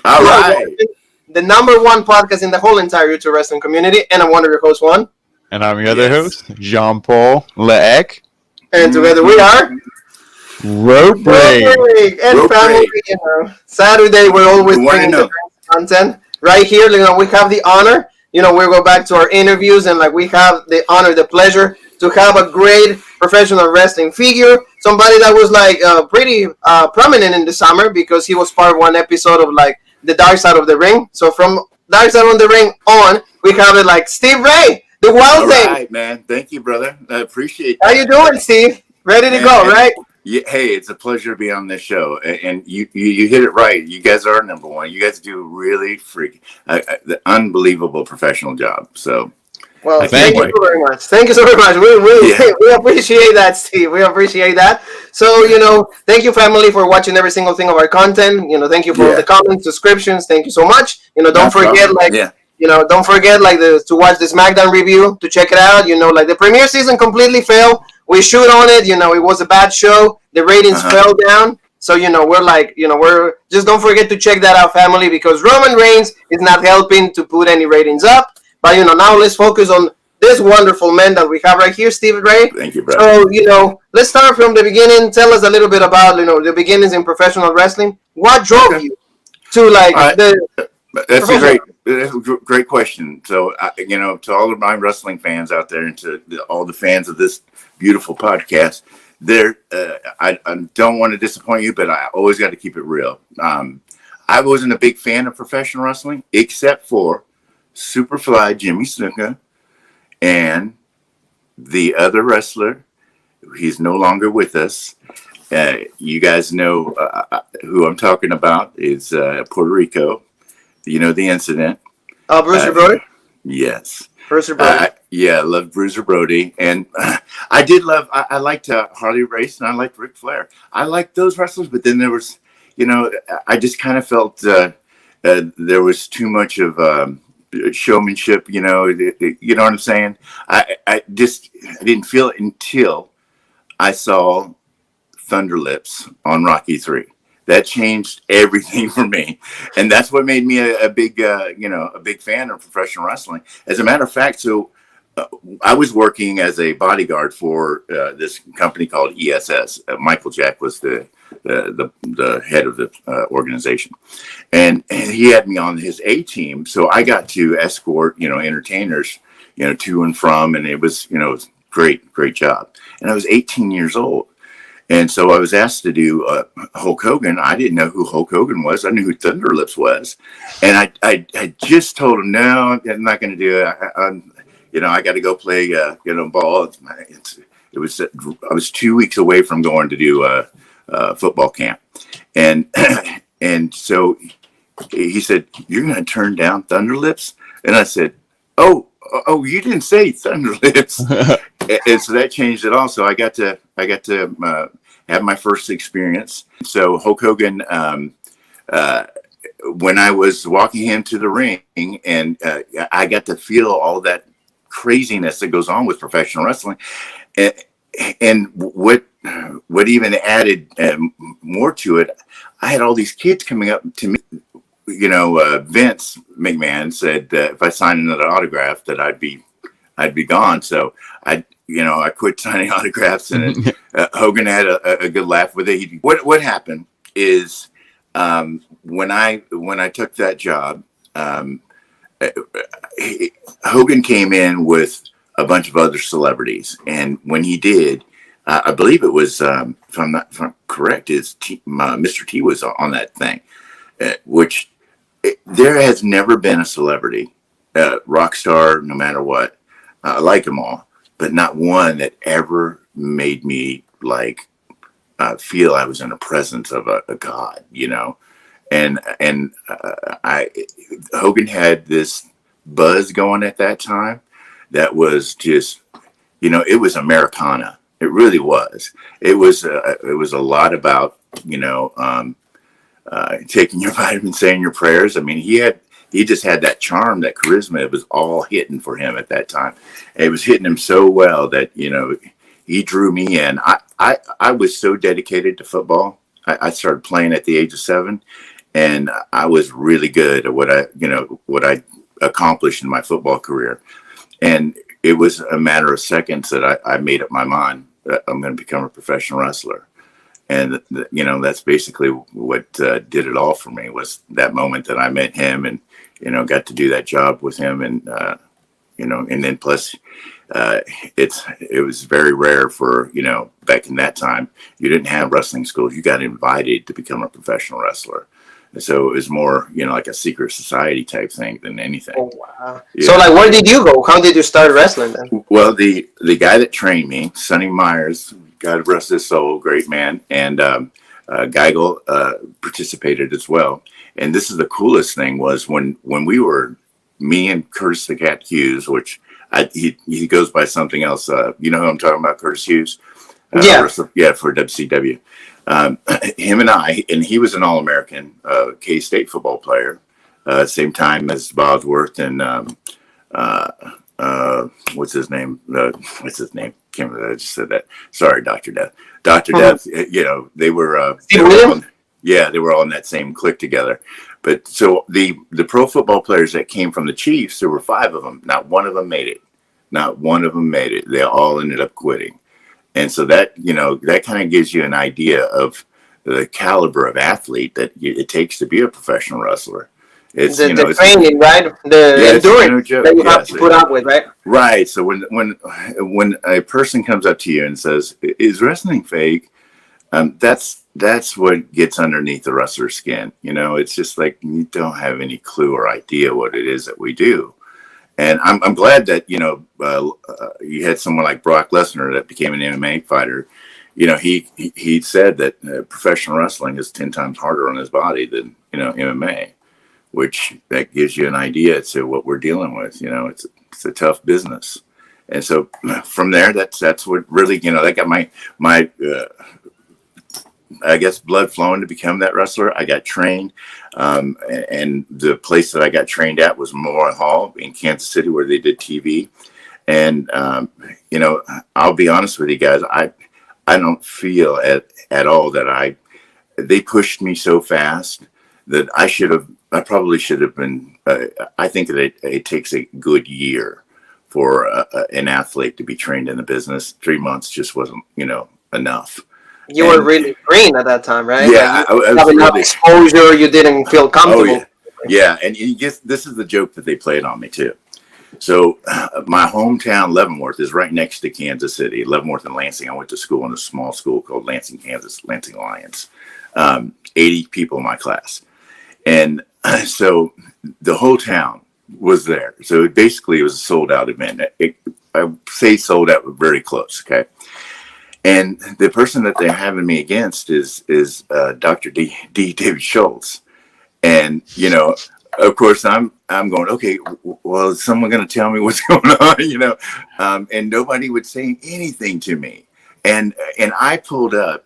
All right. The #1 podcast in the whole entire YouTube wrestling community, and I'm one of your hosts, Juan. And I'm your other host, Jean-Paul Leek. And together we are Road Break. And Road family, Break. you know, Saturday we're always bringing the content. Right here, you know, we have the honor, you know, we go back to our interviews, and like we have the honor, the pleasure to have a great professional wrestling figure, somebody that was like pretty prominent in the summer because he was part of one episode of like the Dark Side of the Ring. So from Dark Side of the Ring on, we have it like Steve Ray, the Wild Thing. All right, man. Thank you, brother. I appreciate that. How you doing, Steve? Ready to go, right? Yeah, hey, it's a pleasure to be on this show, and you hit it right. You guys are #1. You guys do really the unbelievable professional job. So, well, thank you very much. Thank you so very much. We appreciate that, Steve. We appreciate that. So, you know, thank you, family, for watching every single thing of our content. You know, thank you for the comments, subscriptions. Thank you so much. You know, don't forget to watch the Smackdown review, to check it out. You know, like the premiere season completely failed. We shoot on it, you know, it was a bad show. The ratings fell down. So, you know, we're just don't forget to check that out, family, because Roman Reigns is not helping to put any ratings up. But, you know, now let's focus on this wonderful man that we have right here, Steve Ray. Thank you, brother. So, you know, let's start from the beginning. Tell us a little bit about, you know, the beginnings in professional wrestling. What drove you to, like, That's a great question. So, you know, to all of my wrestling fans out there and to all the fans of this beautiful podcast, I don't want to disappoint you, but I always got to keep it real. I wasn't a big fan of professional wrestling, except for Superfly Jimmy Snuka and the other wrestler. He's no longer with us. You guys know who I'm talking about. Is Puerto Rico. You know the incident. Bruiser Brody? Yes. Bruiser Brody. I love Bruiser Brody. And I liked Harley Race, and I liked Ric Flair. I liked those wrestlers, but then there was, you know, I just kind of felt there was too much of showmanship, you know. You know what I'm saying? I didn't feel it until I saw Thunder Lips on Rocky 3. That changed everything for me, and that's what made me a big fan of professional wrestling. As a matter of fact, so I was working as a bodyguard for this company called ESS. Michael Jack was the head of the organization, and he had me on his A team. So I got to escort, you know, entertainers, you know, to and from, and it was, you know, it was great job. And I was 18 years old. And so I was asked to do Hulk Hogan. I didn't know who Hulk Hogan was. I knew who Thunder Lips was. And I just told him, no, I'm not going to do it. You know, I got to go play, ball. I was 2 weeks away from going to do football camp. And so he said, you're going to turn down Thunder Lips? And I said, oh, you didn't say Thunder Lips. And so that changed it all. So I got to have my first experience. So Hulk Hogan, when I was walking him to the ring, and I got to feel all that craziness that goes on with professional wrestling, and what even added more to it, I had all these kids coming up to me. You know, Vince McMahon said if I signed another autograph that I'd be gone. So I quit signing autographs, and Hogan had a good laugh with it. What happened is when I took that job, Hogan came in with a bunch of other celebrities, and when he did, I believe it was, if I'm correct, Mr. T was on that thing, which there has never been a celebrity, rock star, no matter what. I like them all, but not one that ever made me like feel I was in the presence of a god, you know. And Hogan had this buzz going at that time that was just, you know, it was Americana. It really was. It was a lot about, you know, taking your vitamins, saying your prayers. I mean, he just had that charm, that charisma. It was all hitting for him at that time. It was hitting him so well that, you know, he drew me in. I was so dedicated to football. I started playing at the age of 7, and I was really good at what I accomplished in my football career. And it was a matter of seconds that I made up my mind that I'm going to become a professional wrestler. And, that's basically what did it all for me, was that moment that I met him and, got to do that job with him. And, and then plus it was very rare for, back in that time, you didn't have wrestling schools. You got invited to become a professional wrestler. So it was more, like a secret society type thing than anything. Oh, wow. Yeah. So, where did you go? How did you start wrestling then? Well, the guy that trained me, Sonny Myers, God rest his soul, great man, and Geigel participated as well. And this is the coolest thing, was when we were, me and Curtis the Cat Hughes, which he goes by something else. You know who I'm talking about, Curtis Hughes? Yeah. For WCW. Him and he was an All-American K-State football player, same time as Bosworth and what's his name? Can't remember. I just said that. Sorry, Dr. Death. Dr. Death, they were they were all in that same clique together. But so the pro football players that came from the Chiefs, there were 5 of them. Not one of them made it. Not one of them made it. They all ended up quitting. And so that, that kind of gives you an idea of the caliber of athlete that it takes to be a professional wrestler. It's the training, right? The endurance that you have to put up with, right? Right. So when a person comes up to you and says, "Is wrestling fake?" That's what gets underneath the wrestler's skin. It's just like, you don't have any clue or idea what it is that we do. And I'm glad that, you had someone like Brock Lesnar that became an MMA fighter. He said that professional wrestling is 10 times harder on his body than, MMA, which that gives you an idea to what we're dealing with. It's a tough business. And so from there, that's what really, that got my I guess blood flowing to become that wrestler. I got trained, and the place that I got trained at was Memorial Hall in Kansas City, where they did TV. And I'll be honest with you guys, I don't feel at all that they pushed me so fast that I probably should have been. I think that it takes a good year for an athlete to be trained in the business. 3 months just wasn't enough. You were really green at that time, right? Yeah, I was really exposure. You didn't feel comfortable. Oh, yeah. And this is the joke that they played on me too. So my hometown, Leavenworth, is right next to Kansas City. Leavenworth and Lansing. I went to school in a small school called Lansing, Kansas, Lansing Lions. 80 people in my class, and so the whole town was there. So basically, it was a sold out event. I say sold out, but very close. Okay. And the person that they're having me against is Dr. D. David Schultz. And, of course, I'm going, okay, well, is someone going to tell me what's going on, and nobody would say anything to me. And I pulled up,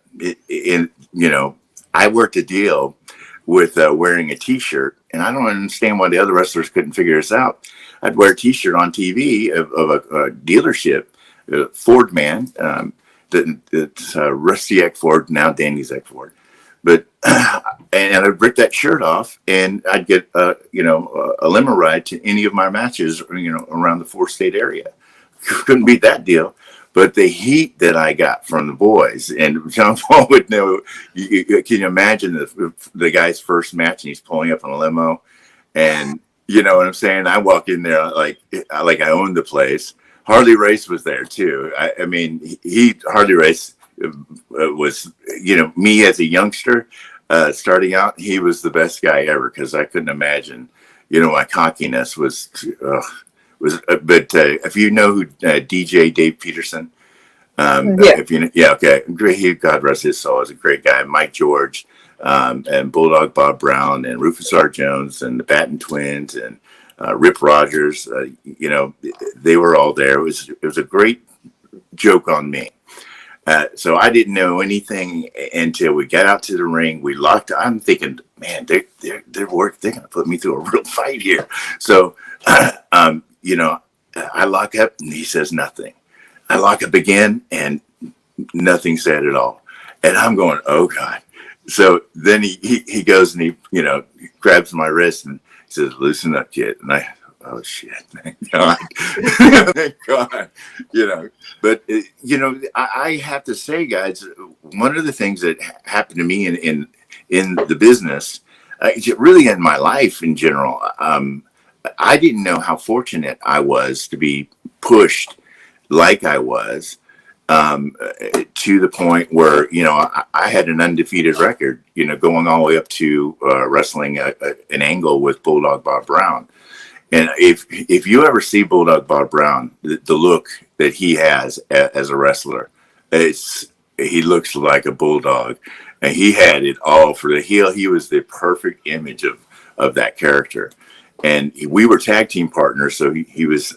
I worked a deal with wearing a T-shirt, and I don't understand why the other wrestlers couldn't figure this out. I'd wear a T-shirt on TV of a dealership, Ford man, that's Rusty Eck Ford, now Danny's Eck Ford. But and I'd rip that shirt off, and I'd get a limo ride to any of my matches, around the 4-state area. Couldn't beat that deal. But the heat that I got from the boys, and John Paul would know. Can you imagine the guy's first match, and he's pulling up in a limo, and you know what I'm saying? I walk in there like I owned the place. Harley Race was there too. I mean, Harley Race was, me as a youngster starting out. He was the best guy ever, because I couldn't imagine, my cockiness was. But if you know who DJ Dave Peterson, okay, great. God rest his soul. Is a great guy. Mike George, and Bulldog Bob Brown, and Rufus R. Jones, and the Batten Twins, and Rip Rogers. They were all there. It was a great joke on me. So I didn't know anything until we got out to the ring. We locked. I'm thinking, man, they're going to put me through a real fight here. So, I lock up and he says nothing. I lock up again and nothing said at all. And I'm going, oh God, So then he goes and he grabs my wrist and he says, "Loosen up, kid." And oh shit, thank God, thank God, But I have to say, guys, one of the things that happened to me in the business, really in my life in general, I didn't know how fortunate I was to be pushed like I was, to the point where, I had an undefeated record, going all the way up to wrestling an angle with Bulldog Bob Brown. And if you ever see Bulldog Bob Brown, the look that he has as a wrestler, he looks like a bulldog, and he had it all for the heel. He was the perfect image of that character, and we were tag team partners, so he was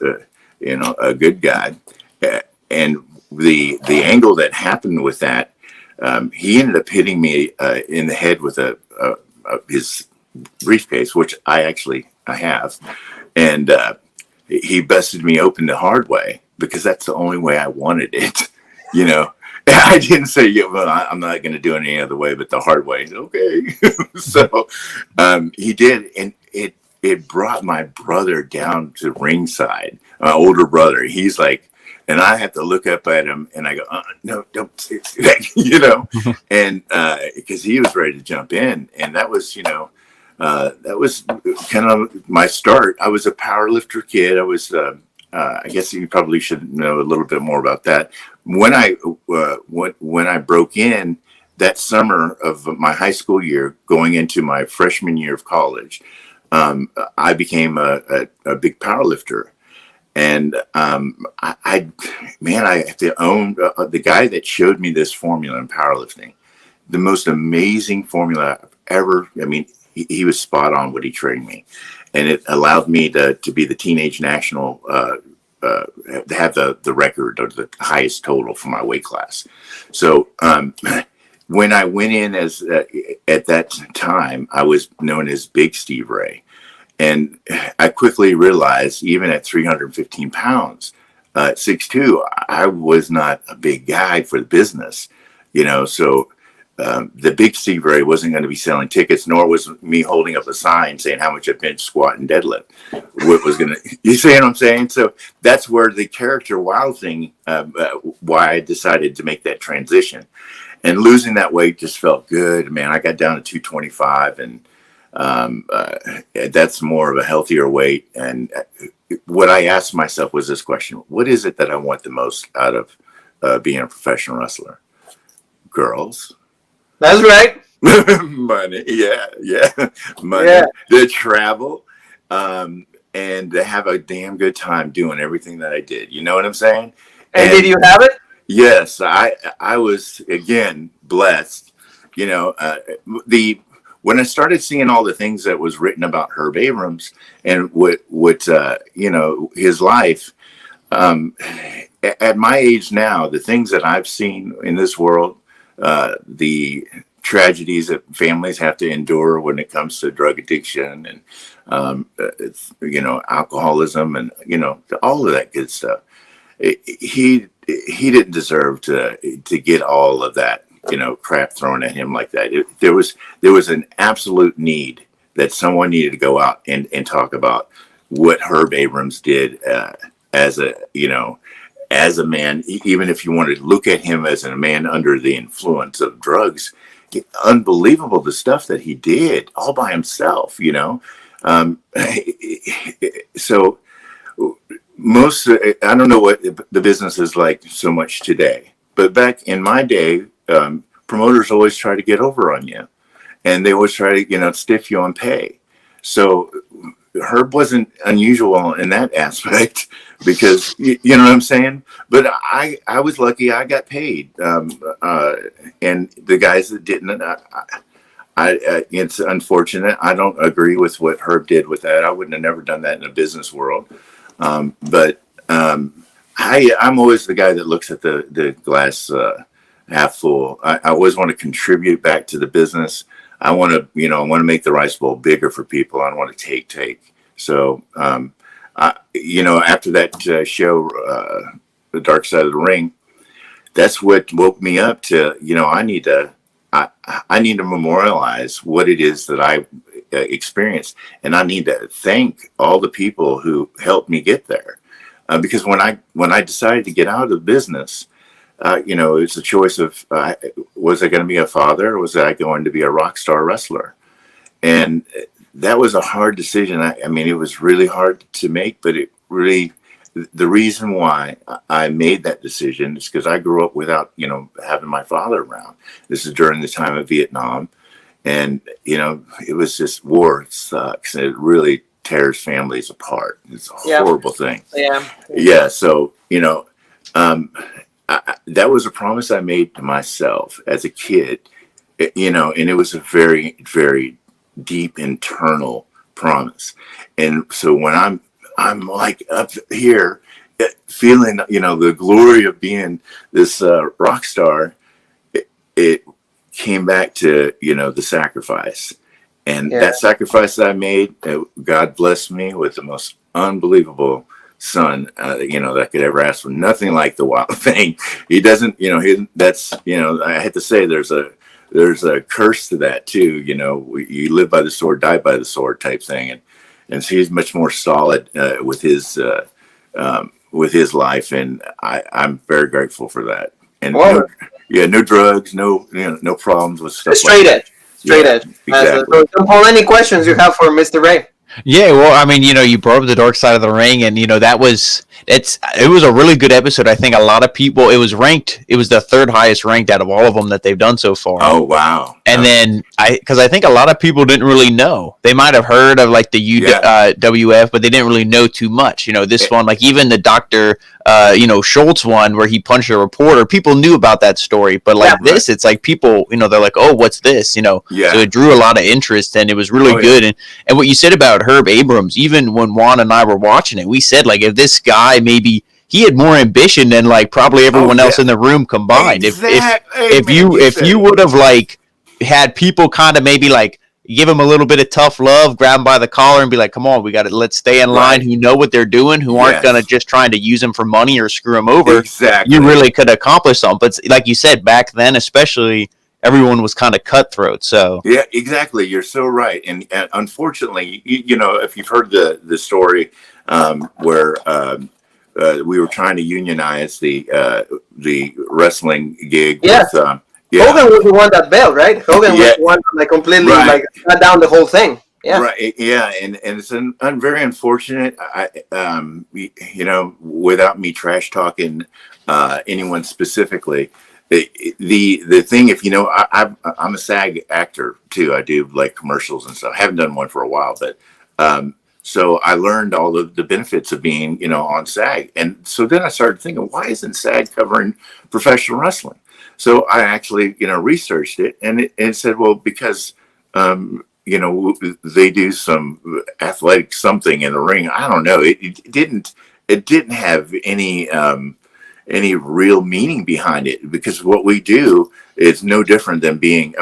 a good guy. And the angle that happened with that, he ended up hitting me in the head with his briefcase, which I have. And he busted me open the hard way because that's the only way I wanted it. I didn't say, well, I'm not going to do it any other way, but the hard way. Okay. So he did. And it brought my brother down to ringside, my older brother. He's like, and I have to look up at him and I go, no, don't say that, and because he was ready to jump in. And that was, that was kind of my start. I was a power lifter kid. I was, I guess you probably should know a little bit more about that. When I broke in that summer of my high school year, going into my freshman year of college, I became a big power lifter. And I have to own the guy that showed me this formula in powerlifting, the most amazing formula I've ever. I mean, he was spot on what he trained me, and it allowed me to be the teenage national, to have the record or the highest total for my weight class. So when I went in as at that time, I was known as Big Steve Ray. And I quickly realized, even at 315 pounds, at 6'2", I was not a big guy for the business, So the Big Steve Ray wasn't going to be selling tickets, nor was me holding up a sign saying how much I bench, squat, and deadlift. What was going to, you see what I'm saying? So that's where the character Wild thing, why I decided to make that transition. And losing that weight just felt good, man. I got down to 225, and that's more of a healthier weight. And what I asked myself was this question: what is it that I want the most out of being a professional wrestler? Girls. That's right. Money. Yeah. Money. Yeah. The travel, and to have a damn good time doing everything that I did. You know what I'm saying? And did you have it? Yes, I was, again, blessed. When I started seeing all the things that was written about Herb Abrams and what his life, at my age now, the things that I've seen in this world, the tragedies that families have to endure when it comes to drug addiction and, alcoholism and, all of that good stuff. He didn't deserve to get all of that, crap thrown at him like that. There was an absolute need that someone needed to go out and talk about what Herb Abrams did as a man, even if you wanted to look at him as a man under the influence of drugs. Unbelievable the stuff that he did all by himself, so most, I don't know what the business is like so much today, but back in my day, promoters always try to get over on you, and they always try to, stiff you on pay. So Herb wasn't unusual in that aspect because, you know what I'm saying? But I was lucky I got paid. And the guys that didn't, it's unfortunate. I don't agree with what Herb did with that. I wouldn't have never done that in the business world. But I'm always the guy that looks at the glass half full. I always want to contribute back to the business. I want to make the rice bowl bigger for people. I don't want to take. So, after that show, The Dark Side of the Ring, that's what woke me up to, I I need to memorialize what it is that I experienced, and I need to thank all the people who helped me get there. Because when I decided to get out of business, it was a choice of was I going to be a father, or was I going to be a rock star wrestler? And that was a hard decision. I mean, it was really hard to make, but the reason why I made that decision is because I grew up without, having my father around. This is during the time of Vietnam. And, it was just war. It sucks. It really tears families apart. It's a horrible thing. Yeah. Yeah. So, that was a promise I made to myself as a kid, and it was a very, very deep internal promise. And so when I'm like up here feeling, the glory of being this rock star, it came back to, the sacrifice. And that sacrifice that I made, God blessed me with the most unbelievable son, that I could ever ask for. Nothing like the Wild Thing. He doesn't, I had to say there's a curse to that too. You live by the sword, die by the sword type thing. And so he's much more solid with his life, and I'm very grateful for that. And no drugs, no problems with stuff. Straight edge. Exactly. Paul, any questions you have for Mr. Ray? Yeah, well, I mean, you brought up the dark side of the ring, and it was a really good episode. I think a lot of people, it was the third highest ranked out of all of them that they've done so far. Oh, wow. And then because I think a lot of people didn't really know. They might have heard of like the UWF, but they didn't really know too much. This one, like even the Dr. Schultz one where he punched a reporter, people knew about that story. But this, it's like people, they're like, oh, what's this? So it drew a lot of interest, and it was really good. And what you said about Herb Abrams, even when Juan and I were watching it, we said, like, if this guy maybe he had more ambition than like probably everyone else in the room combined. If you would have like had people kind of maybe like give him a little bit of tough love, grab him by the collar and be like, come on, let's stay in line, who know what they're doing, who aren't going to just trying to use him for money or screw him over. Exactly. You really could accomplish something. But like you said, back then, especially, everyone was kind of cutthroat. So yeah, exactly. You're so right. And unfortunately, if you've heard the story where we were trying to unionize the wrestling gig. Yes. Hogan was the one that bailed, right? Hogan was the one that completely shut down the whole thing. Yeah. Right. Yeah. And it's very unfortunate. Without me trash talking anyone specifically, the thing, I'm a SAG actor too. I do like commercials and stuff. I haven't done one for a while, but so I learned all of the benefits of being, on SAG. And so then I started thinking, why isn't SAG covering professional wrestling? So I actually, researched it, and it said, well, because, they do some athletic something in the ring. I don't know. It didn't have any real meaning behind it, because what we do is no different than being,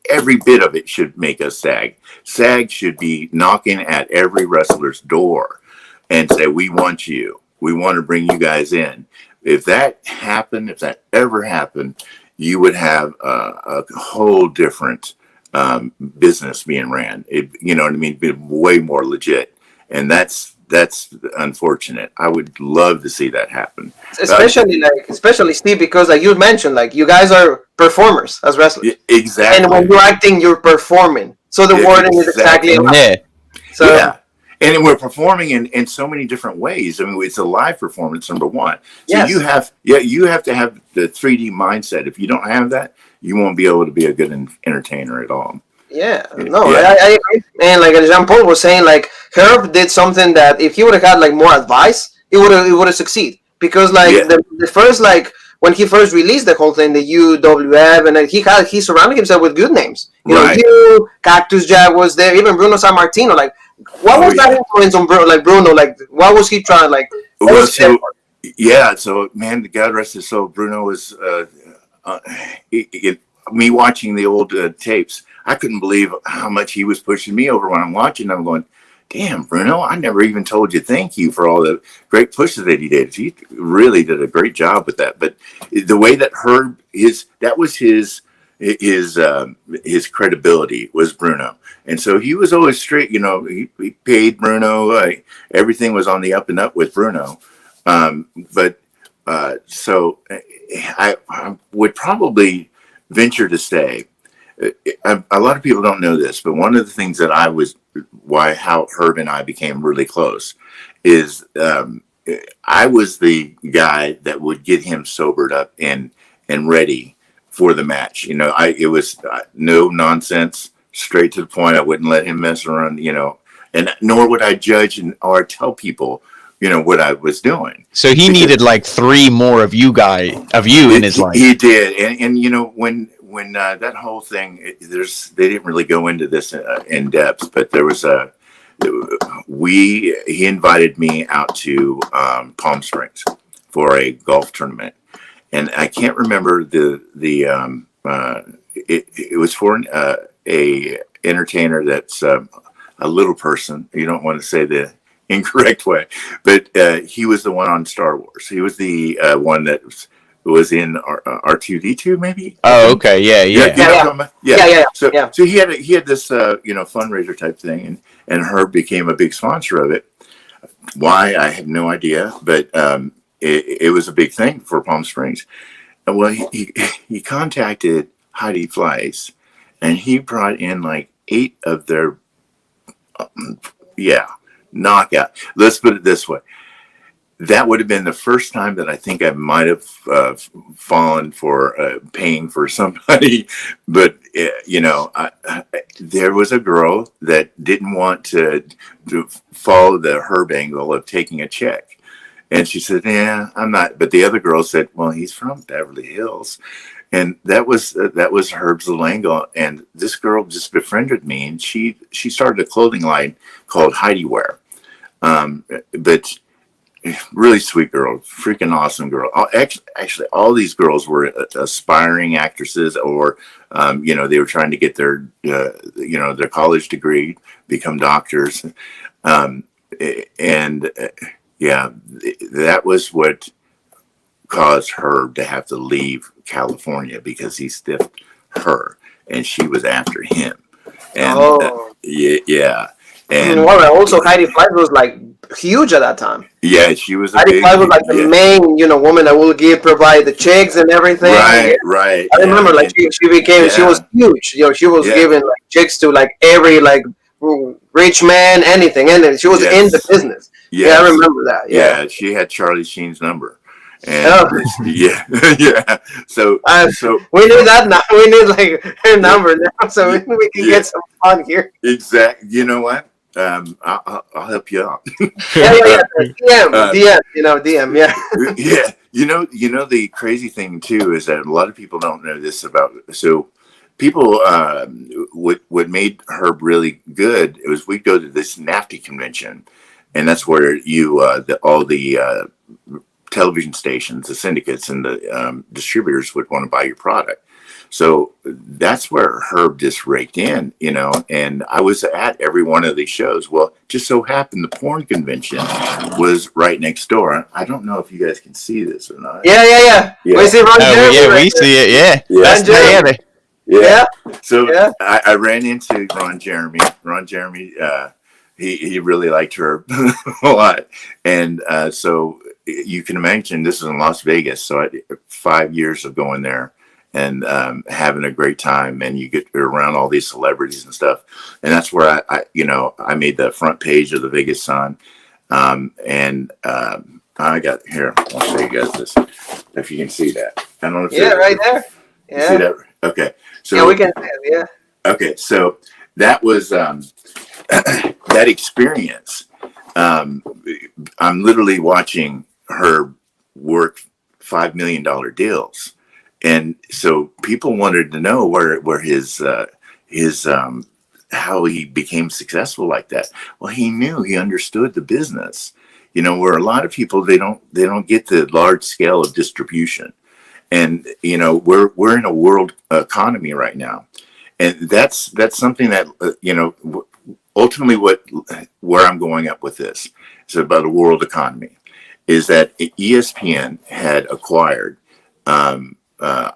every bit of it should make us SAG. SAG should be knocking at every wrestler's door and say, we want you. We want to bring you guys in. If that ever happened, you would have a whole different business being ran. You know what I mean? Be way more legit. And that's unfortunate. I would love to see that happen. Especially Steve, because like you mentioned, like you guys are performers as wrestlers. Exactly. And when you're acting, you're performing. So the wording is exactly right. So yeah. And we're performing in so many different ways. I mean, it's a live performance, number one. So you have to have the 3D mindset. If you don't have that, you won't be able to be a good entertainer at all. Yeah, no, I agree. And like Jean Paul was saying, like Herb did something that if he would have had like more advice, it would have succeeded. Because like the first, like when he first released the whole thing, the UWF, and he surrounded himself with good names. You, Cactus Jack was there, even Bruno Sammartino. Like, what was that influence on Bruno? Like Bruno, like what was he trying? Like, so man, God rest his soul, Bruno was me watching the old tapes. I couldn't believe how much he was pushing me over when I'm watching. I'm going, damn, Bruno, I never even told you thank you for all the great pushes that he did. He really did a great job with that. But the way that Herb that was his his credibility was Bruno, and so he was always straight. You know, he paid Bruno. Everything was on the up and up with Bruno. So I would probably venture to say, a lot of people don't know this, but one of the things that how Herb and I became really close is I was the guy that would get him sobered up and ready for the match. You know, it was no nonsense, straight to the point. I wouldn't let him mess around, you know, and nor would I judge or tell people, you know, what I was doing. So he needed like 3 more of you in his life. He did. And you know, when that whole thing, they didn't really go into this in depth, but there was he invited me out to Palm Springs for a golf tournament, and I can't remember it was for a entertainer that's a little person. You don't want to say the incorrect way, but he was the one on Star Wars. He was the one that was in R2D2 maybe. Oh, okay, yeah. So he had this fundraiser type thing, and Herb became a big sponsor of it. Why, I have no idea, but it was a big thing for Palm Springs. And well, he contacted Heidi Fleiss, and he brought in like 8 of their knockout. Let's put it this way. That would have been the first time that I think I might have fallen for paying for somebody. But, there was a girl that didn't want to follow the Herb angle of taking a check. And she said, yeah, I'm not. But the other girl said, well, he's from Beverly Hills. And that was Herb's little angle. And this girl just befriended me. And she started a clothing line called Heidi Wear. But really sweet girl, freaking awesome girl. Actually, all these girls were aspiring actresses, or they were trying to get their their college degree, become doctors, that was what caused Herb to have to leave California, because he stiffed her, and she was after him. And And also Heidi Fleiss was like huge at that time. Yeah, she was. Heidi Fleiss was like the main, woman that will provide the chicks and everything. Right. I remember, she became, she was huge. She was giving chicks to every rich man, anything, and she was in the business. Yeah, I remember that. Yeah, she had Charlie Sheen's number. And So we need that now. We need her number now, so we can get some fun here. Exactly. You know what? I'll help you out. DM. Yeah. The crazy thing too is that a lot of people don't know this about. So people, what made Herb really good, it was we'd go to this NAFTA convention, and that's where all the television stations, the syndicates, and the distributors would want to buy your product. So that's where Herb just raked in, and I was at every one of these shows. Well, just so happened the porn convention was right next door. I don't know if you guys can see this or not. Yeah. We see Ron Jeremy. We see it. Yeah. So I ran into Ron Jeremy. Ron Jeremy, he really liked her a lot, and so you can imagine this is in Las Vegas. So I 5 years of going there and having a great time, and you get around all these celebrities and stuff. And that's where I made the front page of the Vegas Sun. I got here. I'll show you guys this, if you can see that. I don't know if right there. Yeah. See that? Okay. So we can see it. Yeah. Okay. So that was that experience. I'm literally watching her work $5 million deals. And so people wanted to know where his how he became successful like that. Well, he understood the business, where a lot of people, they don't get the large scale of distribution. And, we're in a world economy right now. And that's something that, ultimately where I'm going up with this is about a world economy, is that ESPN had acquired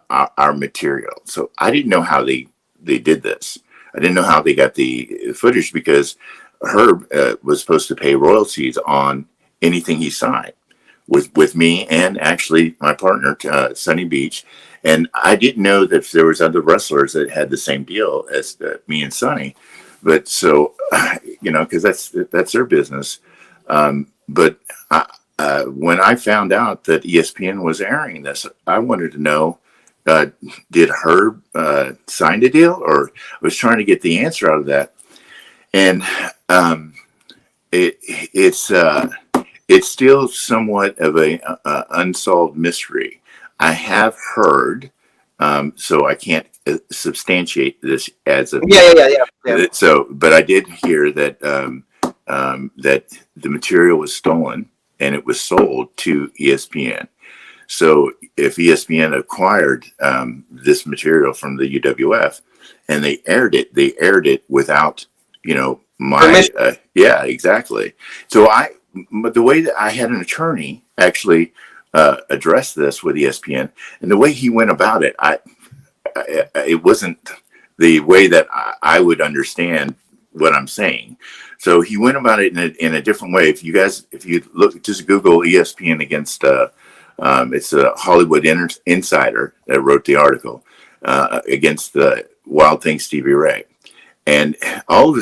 our material. So I didn't know how they did this. I didn't know how they got the footage, because Herb was supposed to pay royalties on anything he signed with me and actually my partner, Sunny Beach. And I didn't know that there was other wrestlers that had the same deal as me and Sunny. But so, because that's their business. But when I found out that ESPN was airing this, I wanted to know, did Herb sign the deal? Or I was trying to get the answer out of that. And it's still somewhat of a unsolved mystery. I have heard, so I can't substantiate this as a yeah. So, but I did hear that that the material was stolen and it was sold to ESPN. So, if ESPN acquired this material from the UWF and they aired it without, my yeah, exactly. So the way that I had an attorney actually address this with ESPN, and the way he went about it, it wasn't the way that I would understand what I'm saying. So he went about it in a different way. If you look, just Google ESPN against, it's a Hollywood Insider that wrote the article against the Wild Thing Stevie Ray. And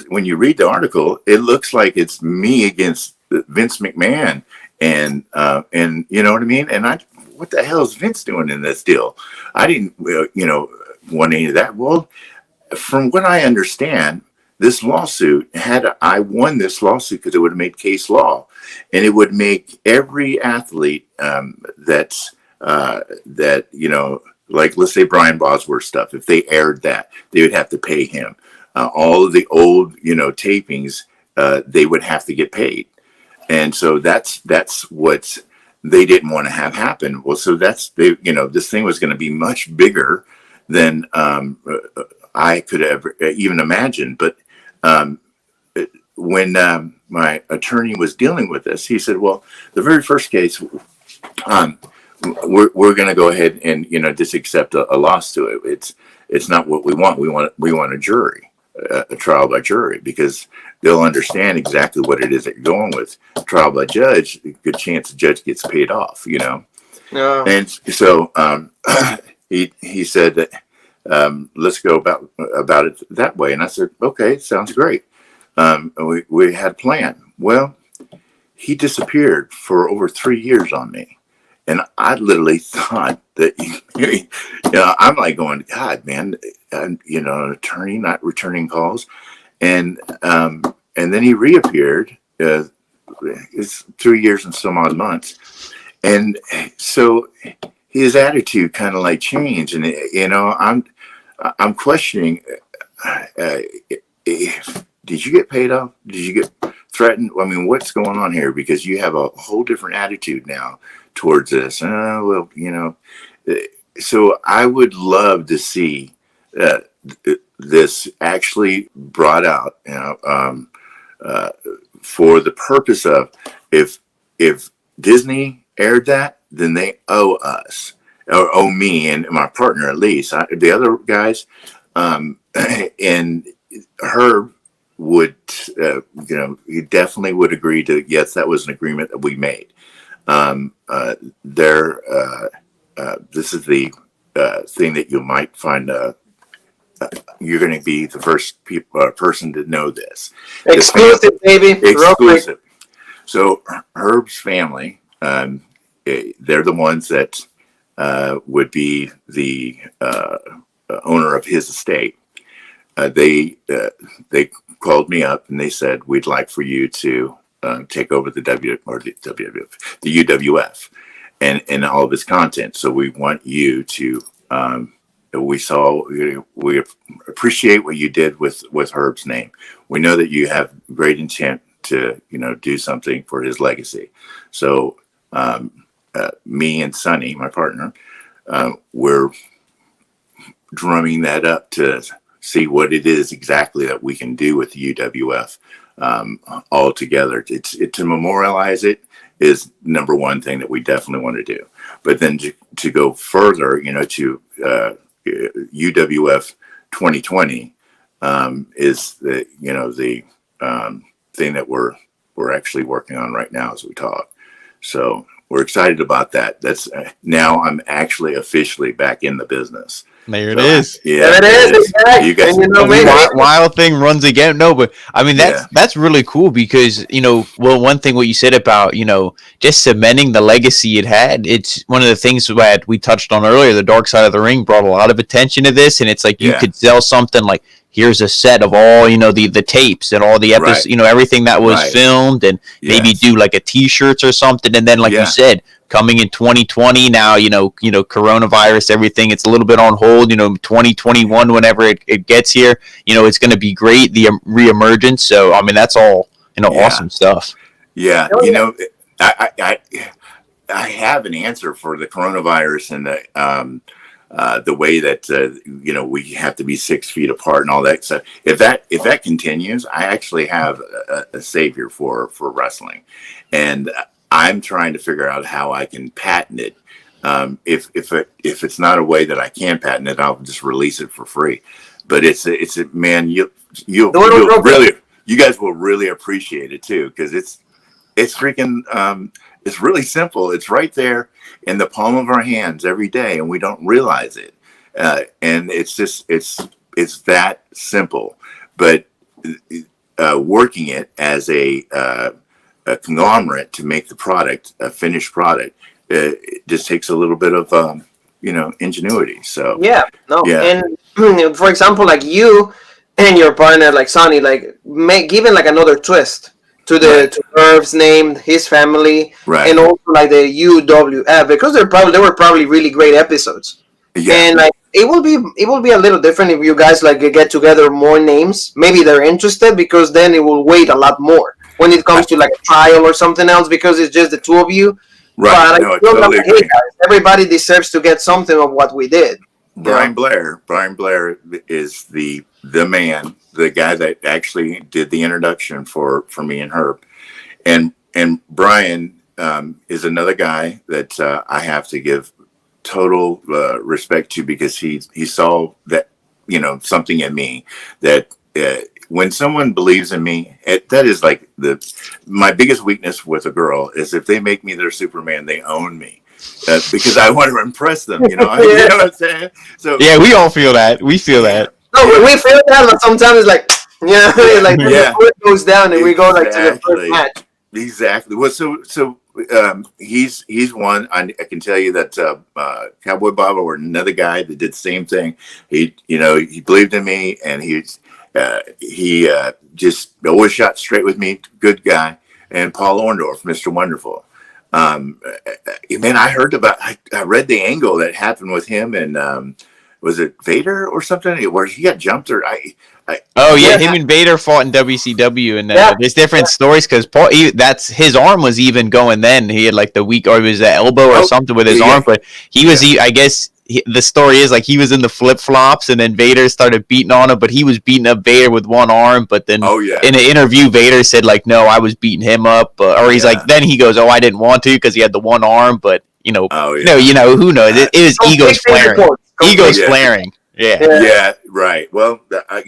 when you read the article, it looks like it's me against Vince McMahon, and you know what I mean. And what the hell is Vince doing in this deal? I didn't, want any of that. Well, from what I understand, this lawsuit I won this lawsuit because it would have made case law, and it would make every athlete that like, let's say Brian Bosworth stuff. If they aired that, they would have to pay him. All of the old, tapings, they would have to get paid. And so that's what they didn't want to have happen. Well, so this thing was going to be much bigger than I could ever even imagine. But when my attorney was dealing with this, he said, well, the very first case, we're going to go ahead and, just accept a loss to it. It's not what we want. We want a jury. A trial by jury, because they'll understand exactly what it is that you're going with. Trial by judge, good chance the judge gets paid off, Yeah. And so he said that let's go about it that way. And I said, okay, sounds great. We had a plan. Well, he disappeared for over 3 years on me. And I literally thought that, I'm like going, God, man, an attorney not returning calls. And then he reappeared. It's 3 years and some odd months. And so his attitude kind of like changed. And, I'm questioning, did you get paid off? Did you get threatened? I mean, what's going on here? Because you have a whole different attitude now towards this. So I would love to see this actually brought out, for the purpose of, if Disney aired that, then they owe us, or owe me and my partner at least. The other guys, and Herb would, he definitely would agree to, yes, that was an agreement that we made. This is the thing that you might find. You're going to be the first person to know this. Exclusive, baby. Exclusive. So Herb's family, they're the ones that would be the owner of his estate. They called me up and they said, we'd like for you to take over the UWF and all of its content. So we want you to, we appreciate what you did with Herb's name. We know that you have great intent to, do something for his legacy. So me and Sunny, my partner, we're drumming that up to see what it is exactly that we can do with the UWF all together. It's to memorialize it is number one thing that we definitely want to do. But then to go further, to UWF 2020 is the thing that we're actually working on right now as we talk. So we're excited about that. That's now I'm actually officially back in the business. There it is. Yeah, there it is. You guys, wild thing runs again. No, but I mean that's really cool because one thing what you said about just cementing the legacy it had. It's one of the things that we touched on earlier. The Dark Side of the Ring brought a lot of attention to this, and it's like you could sell something like, here's a set of all the tapes and all the episodes, everything that was filmed, and maybe do like a T-shirts or something, and then you said, coming in 2020 now, coronavirus, everything, it's a little bit on hold. 2021, whenever it gets here, it's going to be great, the reemergence. So I mean, that's all awesome stuff. Yeah, I have an answer for the coronavirus and the way that we have to be 6 feet apart and all that. So if that continues, I actually have a savior for wrestling, and I'm trying to figure out how I can patent it. If it's not a way that I can patent it, I'll just release it for free. But it's man, you guys will really appreciate it too, because it's freaking it's really simple. It's right there in the palm of our hands every day, and we don't realize it. And it's that simple. But working it as a conglomerate to make the product a finished product, it just takes a little bit of ingenuity. So and for example, like you and your partner, like Sonny, like giving like another twist to to Irv's name, his family, and also like the UWF, because they were probably really great episodes. And like it will be a little different if you guys like get together more names. Maybe they're interested, because then it will wait a lot more when it comes to like a trial or something else, because it's just the two of you. But I totally agree. Hey guys, everybody deserves to get something of what we did. Brian Blair is the man, the guy that actually did the introduction for me and Herb, and Brian is another guy that I have to give total respect to, because he saw that something in me that. When someone believes in me, that is like my biggest weakness with a girl is if they make me their Superman, they own me, because I want to impress them. You know what I'm saying? So yeah, we all feel that. We feel that. No, we feel that, but sometimes it's like it goes down and we go like to the first match. Exactly. Well, so he's one. I can tell you that Cowboy Bob, or another guy that did the same thing. He believed in me, and he just always shot straight with me. Good guy. And Paul Orndorff, Mr. Wonderful. Man, I read the angle that happened with him, and was it Vader or something, where he got jumped, or him and Vader fought in WCW, and there's different stories, because Paul, that's his arm was even going then. He had like the weak, or it was the elbow or something with his arm, but he was, I guess. The story is like he was in the flip flops, and then Vader started beating on him, but he was beating up Vader with one arm. But then in an interview, Vader said like, "No, I was beating him up," or he's like, then he goes, "Oh, I didn't want to because he had the one arm." But who knows? It was egos flaring. Yeah, right. Well, I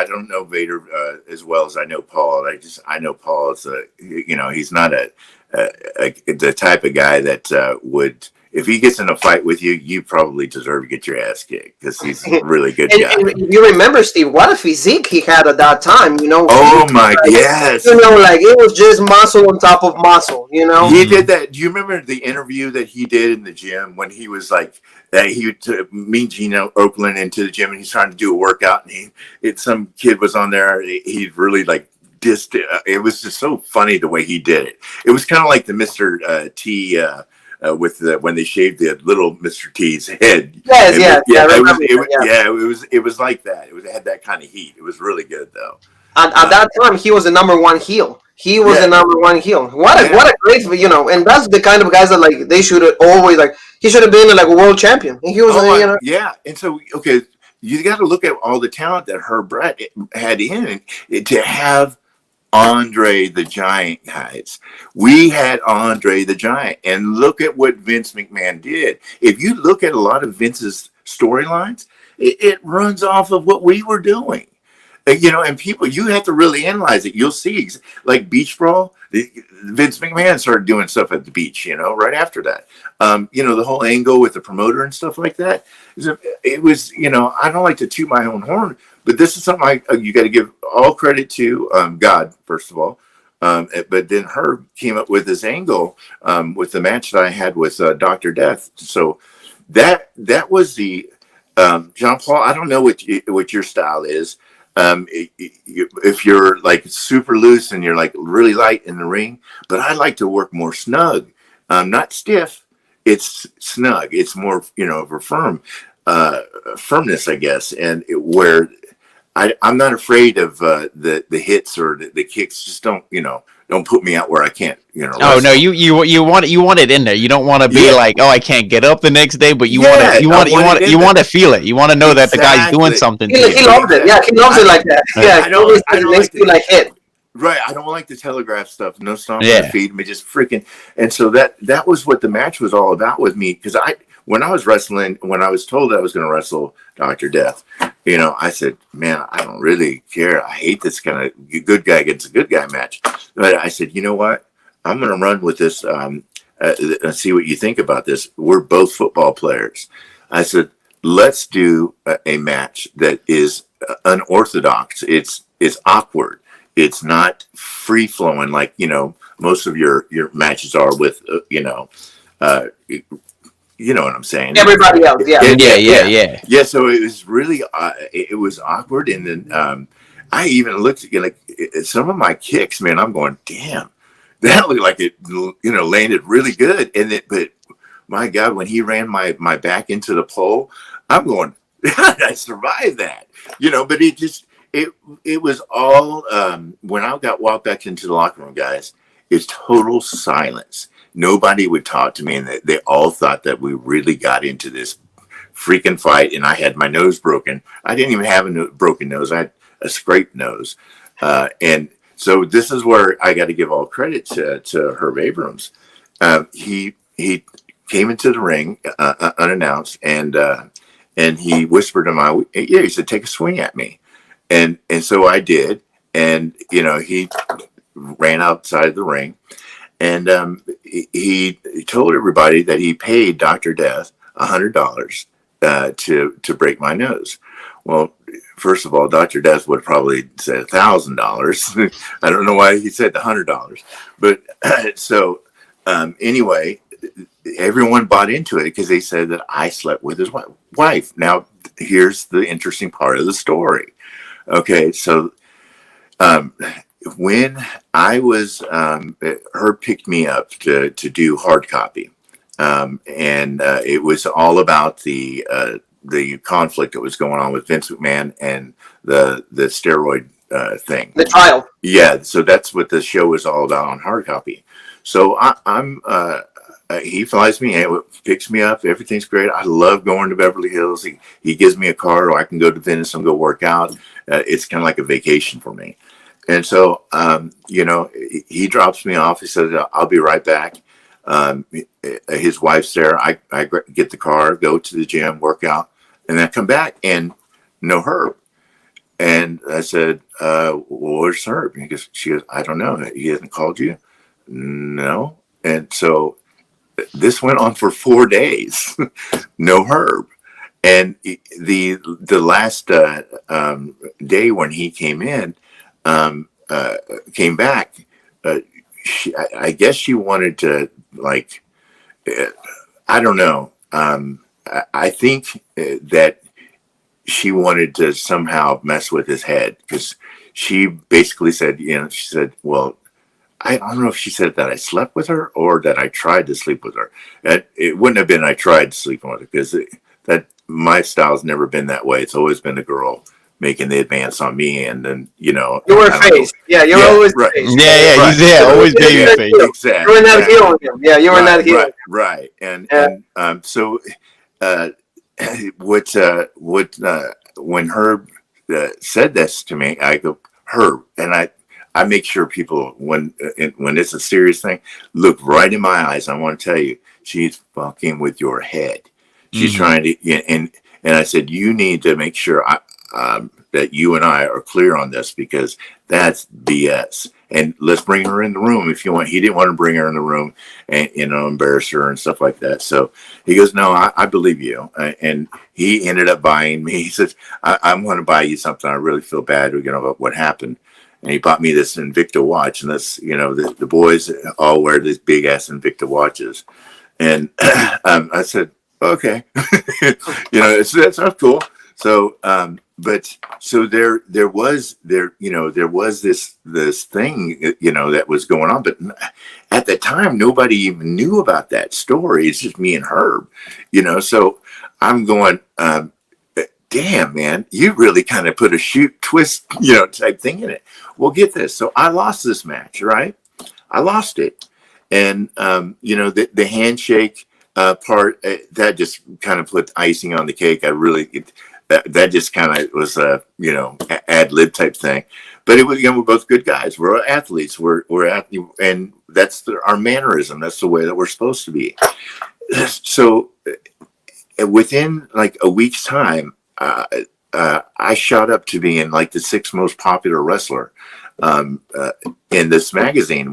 don't know Vader as well as I know Paul. I know Paul as he's not the type of guy that would. If he gets in a fight with you, you probably deserve to get your ass kicked, because he's a really good guy. And you remember, Steve, what a physique he had at that time, Oh my, yes. Like it was just muscle on top of muscle, He did that. Do you remember the interview that he did in the gym when he was like, he would meet Gino Oakland into the gym, and he's trying to do a workout, and some kid was on there. He really like dissed it. It was just so funny the way he did it. It was kind of like the Mr. T. When they shaved the little Mr. T's head. It was like that. It had that kind of heat. It was really good though. At that time, he was the number one heel. The number one heel. What a great, and that's the kind of guys that like they should always like. He should have been like a world champion. And he was, And so you got to look at all the talent that Herb Brett had in to have Andre the Giant, guys. We had Andre the Giant, and look at what Vince McMahon did. If you look at a lot of Vince's storylines, it runs off of what we were doing. And people, you have to really analyze it. You'll see, like Beach Brawl, Vince McMahon started doing stuff at the beach, right after that. The whole angle with the promoter and stuff like that. It was, I don't like to toot my own horn, but this is something you got to give all credit to God, first of all. But then Herb came up with this angle with the match that I had with Dr. Death. So that was the John Paul. I don't know what your style is. If you're like super loose and you're like really light in the ring, but I like to work more snug, not stiff. It's snug. It's more, of a firmness, I guess. And where I'm not afraid of the hits or the kicks. Just don't put me out where I can't, Oh wrestle. no, you want it in there. You don't want to be like, oh, I can't get up the next day, but you want to feel it. You want to know that the guy's doing something. He loves it. Yeah, he loves it like that. Yeah, I don't like it. Right, I don't like the telegraph stuff. No stomping the feet, me just freaking. And so that was what the match was all about with me. Because when I was wrestling, when I was told I was going to wrestle Dr. Death, I said, man, I don't really care. I hate this kind of good guy against a good guy match. But I said, you know what? I'm going to run with this and see what you think about this. We're both football players. I said, let's do a match that is unorthodox. It's awkward. It's not free flowing like, most of your matches are with, you know what I'm saying? Everybody else, yeah. Yeah, so it was really, it was awkward. And then I even looked at some of my kicks, man, I'm going, damn, that looked like it, landed really good. But my God, when he ran my back into the pole, I'm going, I survived that, but it was all, when I walked back into the locker room, guys, it's total silence. Nobody would talk to me, and they all thought that we really got into this freaking fight, and I had my nose broken. I didn't even have a broken nose. I had a scraped nose. And so this is where I got to give all credit to Herb Abrams. He came into the ring unannounced, and he whispered in my ear, he said, take a swing at me. And so I did. And, he ran outside the ring. And he told everybody that he paid Dr. Death $100 to break my nose. Well, first of all, Dr. Death would probably say $1,000. I don't know why he said the $100. But so anyway, everyone bought into it because they said that I slept with his wife. Now, here's the interesting part of the story. Okay, so when I was, her picked me up to do hard copy. And it was all about the conflict that was going on with Vince McMahon and the steroid thing. The trial. Yeah, so that's what the show was all about on hard copy. So he flies me, picks me up. Everything's great. I love going to Beverly Hills. He gives me a car, or I can go to Venice and go work out. It's kind of like a vacation for me. And so, he drops me off. He says, I'll be right back. His wife's there. I get the car, go to the gym, work out, and then I come back and no Herb. And I said, well, where's Herb? And she goes, I don't know. He hasn't called you? No. And so this went on for 4 days. No Herb. And the last day when he came in, came back, I guess she wanted to, I don't know. I think that she wanted to somehow mess with his head, because she basically said, she said, well, I don't know if she said that I slept with her or that I tried to sleep with her. It wouldn't have been I tried to sleep with her, because that my style's never been that way. It's always been the girl making the advance on me, and then you were face. Yeah, you're always right. face. Yeah, always baby face. Exactly. You were not healing him. Yeah, you were not healing. Right. And so when Herb said this to me, I go, Herb, and I I make sure people, when it's a serious thing, look right in my eyes. I want to tell you, she's fucking with your head. She's trying to, and I said, you need to make sure that you and I are clear on this, because that's BS. And let's bring her in the room if you want. He didn't want to bring her in the room and, embarrass her and stuff like that. So he goes, no, I believe you. And he ended up buying me. He says, I'm going to buy you something. I really feel bad, about what happened. And he bought me this Invicta watch. And this, the boys all wear these big ass Invicta watches. And I said, okay, that's cool. So, so there was this thing, that was going on, but at the time, nobody even knew about that story. It's just me and Herb, so I'm going, damn, man, you really kind of put a shoot twist, type thing in it. Well, get this. So I lost this match, right? I lost it. And, the handshake part, that just kind of put icing on the cake. That just kind of was a, ad lib type thing. But it was, we're both good guys. We're athletes. We're athletes, and that's our mannerism. That's the way that we're supposed to be. So within like a week's time, I shot up to being like the 6th most popular wrestler in this magazine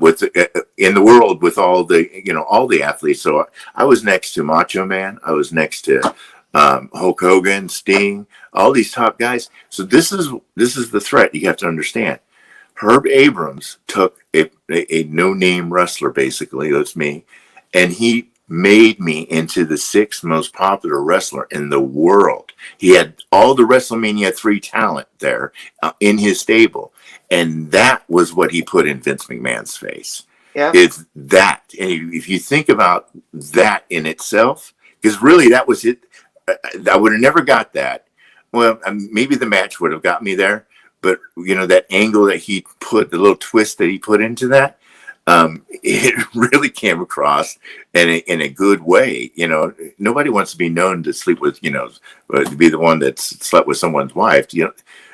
in the world with all the athletes. So I was next to Macho Man. I was next to Hulk Hogan, Sting, all these top guys. So this is the threat you have to understand. Herb Abrams took a no-name wrestler, basically, that's me, and he made me into the 6th most popular wrestler in the world. He had all the WrestleMania 3 talent there in his stable, and that was what he put in Vince McMahon's face. Yeah, it's that. And if you think about that in itself, because really that was it. I would have never got that. Well, maybe the match would have got me there, but that angle that he put, the little twist that he put into that, it really came across in a good way. Nobody wants to be known to sleep with, to be the one that slept with someone's wife.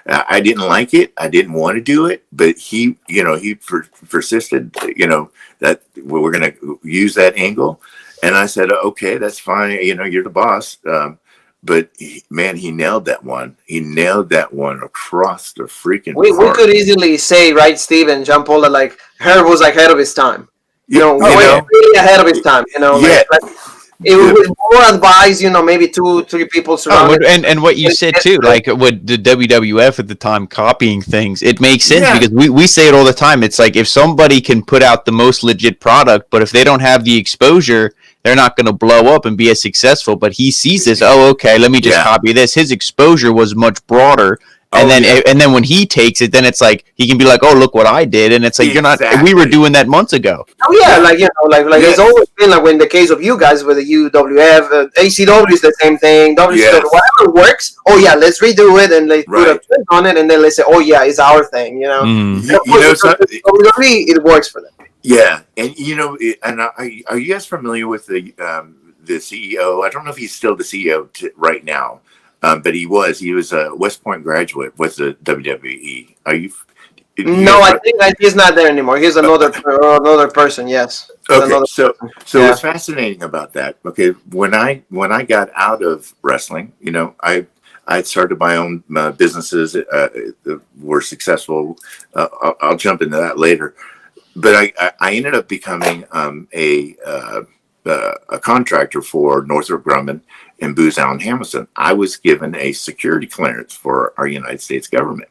I didn't like it. I didn't want to do it, but he persisted, that we're going to use that angle. And I said, okay, that's fine. You're the boss. But he nailed that one. He nailed that one across the freaking We could easily say, right, Steve and Jean Paul, that like Herb was ahead of his time. Really ahead of his time. Yeah. It was more advised, maybe 2-3 people surrounded. And what you said too, like with the WWF at the time copying things, it makes sense because we say it all the time. It's like if somebody can put out the most legit product, but if they don't have the exposure, they're not going to blow up and be as successful. But he sees this. Oh, okay. Let me just copy this. His exposure was much broader. And then when he takes it, then it's like he can be like, "Oh, look what I did," and it's like you're not. We were doing that months ago. Oh yeah, like it's always been like in the case of you guys with the UWF, ACW is the same thing. WCW, whatever works. Oh yeah, let's redo it and let's put a twist on it, and then let's say, "Oh yeah, it's our thing," WWE, it works for them. Yeah, and are you guys familiar with the CEO? I don't know if he's still the CEO right now. But he was a West Point graduate with the WWE. Are you? No, I think he's not there anymore. He's another person. Yes. Okay. So what's fascinating about that? Okay, when I got out of wrestling, I started my own businesses that were successful. I'll jump into that later. But I ended up becoming a contractor for Northrop Grumman and Booz Allen Hamilton. I was given a security clearance for our United States government.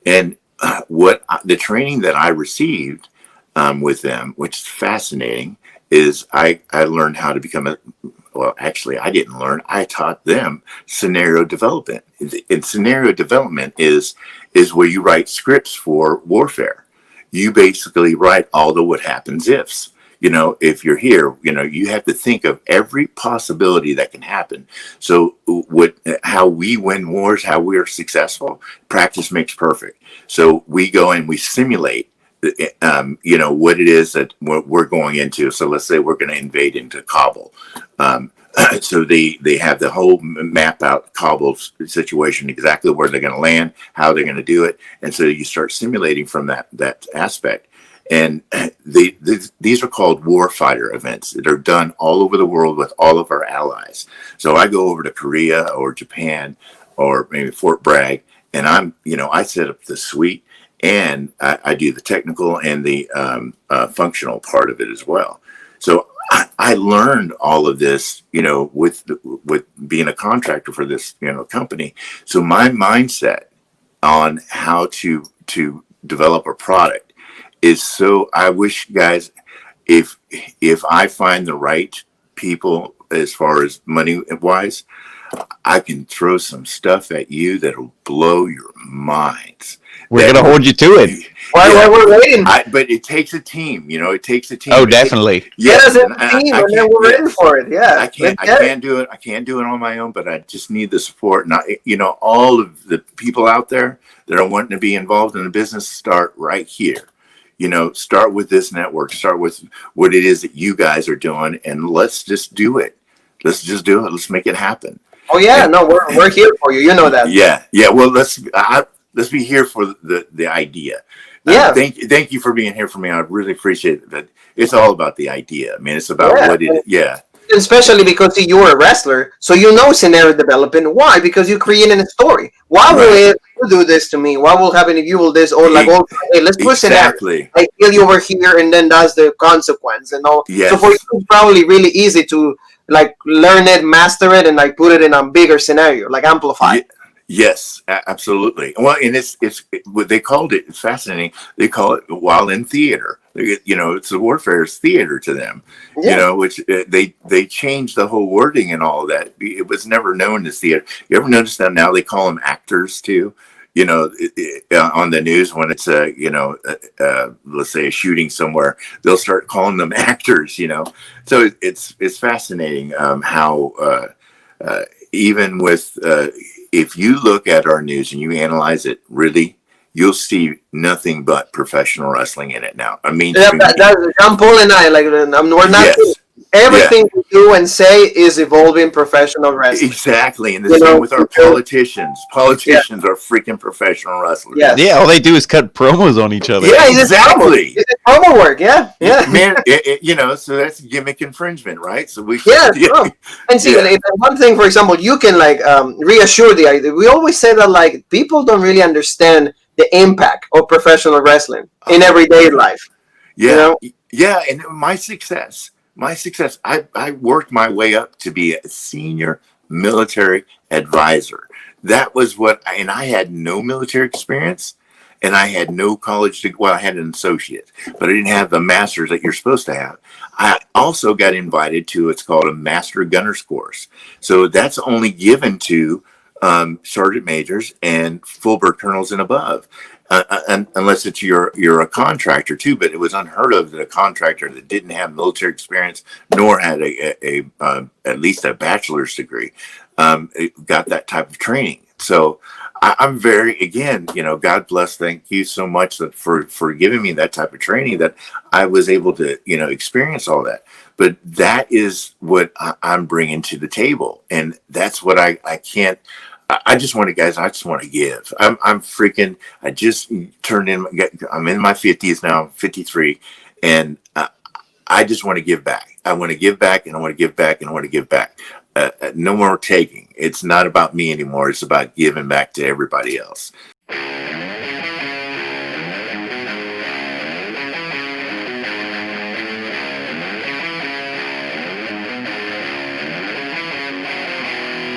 And the training that I received with them, which is fascinating, is I learned how to become I didn't learn. I taught them scenario development. And scenario development is where you write scripts for warfare. You basically write all the what happens ifs. If you're here, you have to think of every possibility that can happen. So how we win wars, how we're successful, practice makes perfect. So we go and we simulate, what it is that we're going into. So let's say we're going to invade into Kabul. So they have the whole map out, cobbled situation, exactly where they're going to land, how they're going to do it, and so you start simulating from that aspect. And these are called warfighter events that are done all over the world with all of our allies. So I go over to Korea or Japan or maybe Fort Bragg, and I set up the suite, and I do the technical and the functional part of it as well. So I learned all of this, with being a contractor for this, company. So my mindset on how to develop a product is I wish, guys, if I find the right people as far as money wise, I can throw some stuff at you that'll blow your minds. We're going to hold you to it. Why we're waiting? But it takes a team, it takes a team. Oh, definitely. Get us a team, and then we're ready for it. Yeah. I can't do it. I can't do it on my own, but I just need the support. And all of the people out there that are wanting to be involved in the business, start right here. Start with this network, start with what it is that you guys are doing, and let's just do it. Let's just do it. Let's make it happen. Oh yeah, no, we're here for you. You know that. Yeah. Well, let's be here for the idea. Yeah. Thank you for being here for me. I really appreciate it. But it's all about the idea. I mean, it's about what it is. Yeah. Especially because you're a wrestler, so scenario development. Why? Because you're creating a story. Why will you do this to me? What will happen if you will this? Or hey, let's do a scenario. I kill you over here, and then that's the consequence. And all. Yes. So for you, it's probably really easy to learn it, master it, and put it in a bigger scenario, amplify. Yeah. Yes, absolutely. Well, and it's what they called it. It's fascinating. They call it while in theater. It's the warfare is theater to them. Yeah. Which they changed the whole wording and all of that. It was never known as theater. You ever notice that now they call them actors too? On the news when it's let's say a shooting somewhere, they'll start calling them actors. So it's fascinating how even with if you look at our news and you analyze it, really, you'll see nothing but professional wrestling in it now. I mean, I'm pulling we're not. Yes. Everything we do and say is evolving professional wrestling. Exactly. And the same with our politicians. Politicians are freaking professional wrestlers. Yes. Yeah, all they do is cut promos on each other. Yeah, exactly. It's promo work. Yeah. Man, so that's gimmick infringement, right? So we And see, one thing, for example, you can reassure the idea. We always say that people don't really understand the impact of professional wrestling in everyday life. Yeah. Yeah, and my success, I worked my way up to be a senior military advisor. That was and I had no military experience, and I had no college degree. Well, I had an associate, but I didn't have the master's that you're supposed to have. I also got invited to what's called a master gunner's course. So that's only given to sergeant majors and full bird colonels and above. Unless it's you're a contractor too, but it was unheard of that a contractor that didn't have military experience nor had a at least a bachelor's degree got that type of training. So I'm very, again, God bless. Thank you so much for giving me that type of training that I was able to experience all that. But that is what I'm bringing to the table, and that's what I can't. I just want to, guys. I just want to give. I just turned in. I'm in my 50s now. I'm 53, and I just want to give back. I want to give back, and I want to give back, and I want to give back. No more taking. It's not about me anymore. It's about giving back to everybody else.